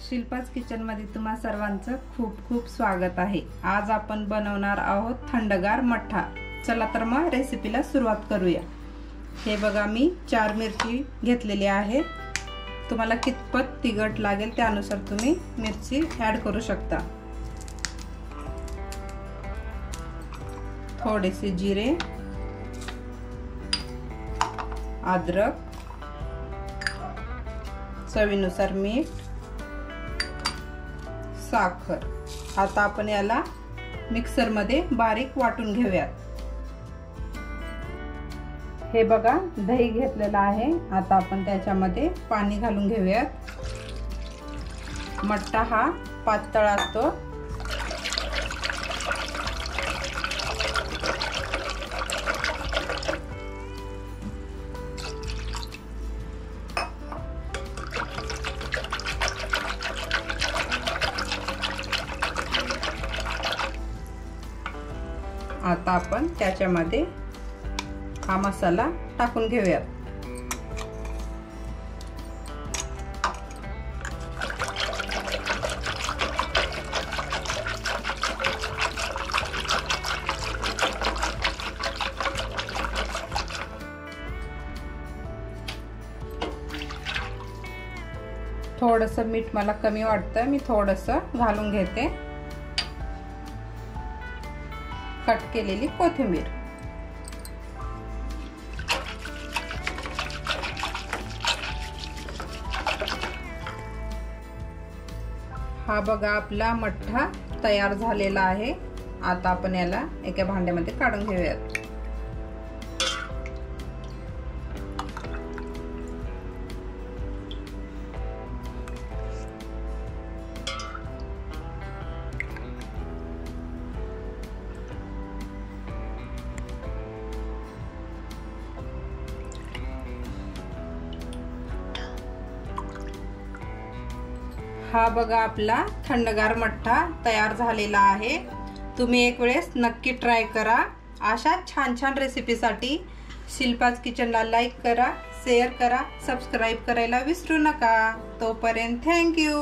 शिल्पाच kitchen मध्ये तुम्हा सर्वांचं खूप खूप स्वागत आहे। आज आपण बनवणार आहोत थंडगार मठ्ठा। चला तर मग रेसिपीला सुरुवात करूया। हे बघा मी 4 मिरची घेतलेली आहे। तुम्हाला कितपत तिखट लागेल त्यानुसार तुम्ही मिरची ऍड करू शकता। थोडेसे जिरे, अद्रक, चवीनुसार मीठ, साखर। आता आपण याला मिक्सर मध्ये बारीक वाटून घेऊयात। हे बघा दही घेतलेला आहे। आता आपण त्याच्यामध्ये पाणी घालून घेऊयात। मठ्ठा हा पातळ असतो। आता आपण त्याच्यामध्ये हा मसाला टाकून घेऊयात। थोडंसं मीठ मला कमी वाटतं, मी थोडंसं घालून घेते। कट केलेली कोथिंबीर, हा बघा आपला मठ्ठा तयार झालेला आहे। आता आपण याला एका भांड्यामध्ये काढून घेऊयात। हा बघा आपला थंडगार मठ्ठा तयार झालेला आहे। तुम्ही एक वेळेस नक्की ट्राय करा। अशा छान छान रेसिपीसाठी शिल्पाच किचनला लाईक करा, शेअर करा, सबस्क्राइब करायला विसरू नका। तोपर्यंत थँक यू।